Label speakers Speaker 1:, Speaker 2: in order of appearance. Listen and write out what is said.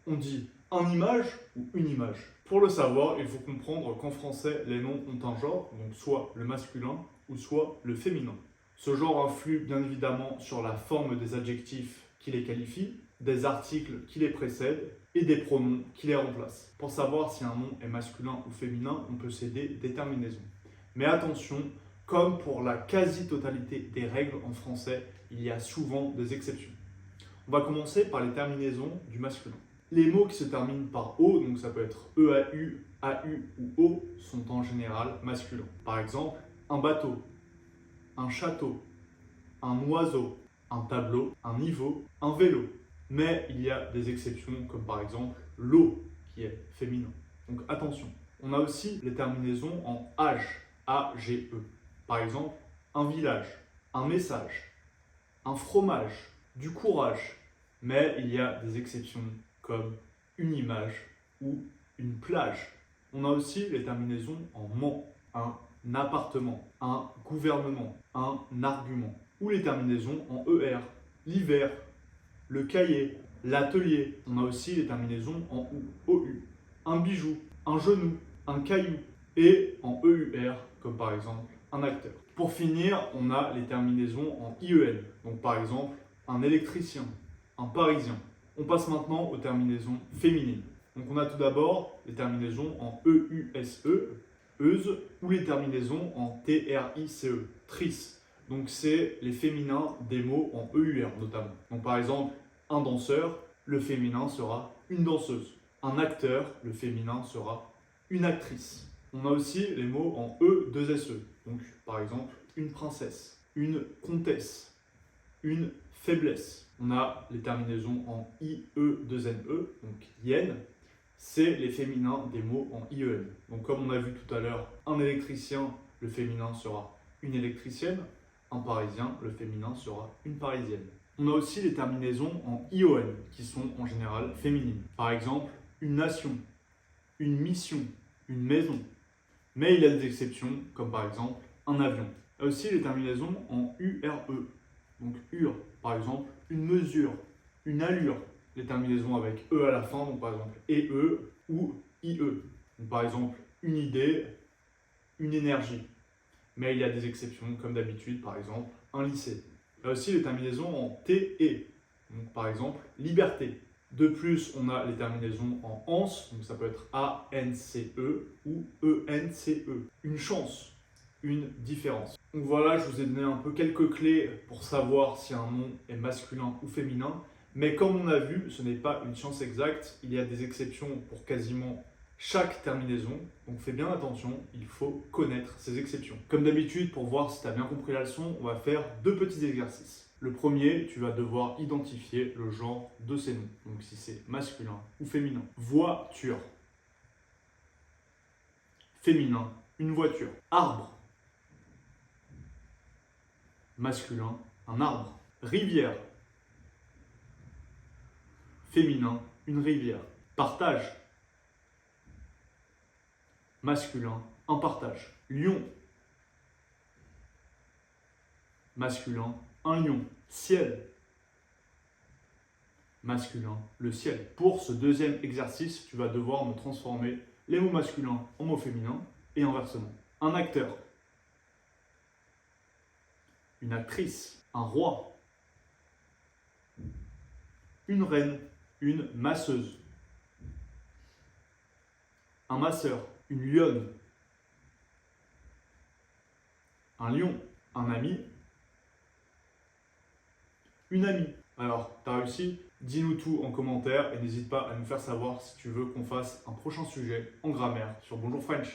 Speaker 1: On dit un image ou une image. Pour le savoir, il faut comprendre qu'en français, les noms ont un genre, donc soit le masculin ou soit le féminin. Ce genre influe bien évidemment sur la forme des adjectifs qui les qualifient, des articles qui les précèdent et des pronoms qui les remplacent. Pour savoir si un nom est masculin ou féminin, on peut s'aider des terminaisons. Mais attention, comme pour la quasi-totalité des règles en français, il y a souvent des exceptions. On va commencer par les terminaisons du masculin. Les mots qui se terminent par O, donc ça peut être EAU, AU ou O, sont en général masculins. Par exemple, un bateau, un château, un oiseau, un tableau, un niveau, un vélo. Mais il y a des exceptions comme par exemple l'eau qui est féminin. Donc attention. On a aussi les terminaisons en age, A-G-E. Par exemple, un village, un message, un fromage, du courage. Mais il y a des exceptions comme une image ou une plage. On a aussi les terminaisons en ment, un appartement, un gouvernement, un argument. Ou les terminaisons en ER, l'hiver, le cahier, l'atelier. On a aussi les terminaisons en OU, un bijou, un genou, un caillou. Et en EUR, comme par exemple un acteur. Pour finir, on a les terminaisons en IEN. Donc par exemple, un électricien, un parisien. On passe maintenant aux terminaisons féminines. Donc on a tout d'abord les terminaisons en EUSE, euse, ou les terminaisons en TRICE, trice. Donc c'est les féminins des mots en EUR notamment. Donc par exemple, un danseur, le féminin sera une danseuse. Un acteur, le féminin sera une actrice. On a aussi les mots en E2SE. Donc par exemple, une princesse, une comtesse, une faiblesse. On a les terminaisons en IE2NE, donc yen. C'est les féminins des mots en IEN. Donc comme on a vu tout à l'heure, un électricien, le féminin sera une électricienne. Un parisien, le féminin sera une parisienne. On a aussi les terminaisons en ION, qui sont en général féminines. Par exemple, une nation, une mission, une maison. Mais il y a des exceptions, comme par exemple un avion. Il y a aussi les terminaisons en URE. Donc UR, par exemple, une mesure, une allure. Les terminaisons avec E à la fin, donc par exemple EE ou IE. Donc par exemple, une idée, une énergie. Mais il y a des exceptions, comme d'habitude, par exemple, un lycée. Il y a aussi les terminaisons en TE. Donc par exemple, liberté. De plus, on a les terminaisons en ANCE, donc ça peut être A-N-C-E ou E-N-C-E. Une chance, une différence. Donc voilà, je vous ai donné un peu quelques clés pour savoir si un nom est masculin ou féminin. Mais comme on a vu, ce n'est pas une science exacte. Il y a des exceptions pour quasiment chaque terminaison. Donc fais bien attention, il faut connaître ces exceptions. Comme d'habitude, pour voir si tu as bien compris la leçon, on va faire deux petits exercices. Le premier, tu vas devoir identifier le genre de ces noms. Donc si c'est masculin ou féminin. Voiture. Féminin, une voiture. Arbre. Masculin, un arbre. Rivière. Féminin, une rivière. Partage. Masculin, un partage. Lion. Masculin, un lion. Ciel. Masculin, le ciel. Pour ce deuxième exercice, tu vas devoir me transformer les mots masculins en mots féminins et inversement. Un acteur. Une actrice. Un roi. Une reine. Une masseuse. Un masseur. Une lionne. Un lion. Un ami. Une amie. Alors, t'as réussi? Dis-nous tout en commentaire et n'hésite pas à nous faire savoir si tu veux qu'on fasse un prochain sujet en grammaire sur Bonjour French.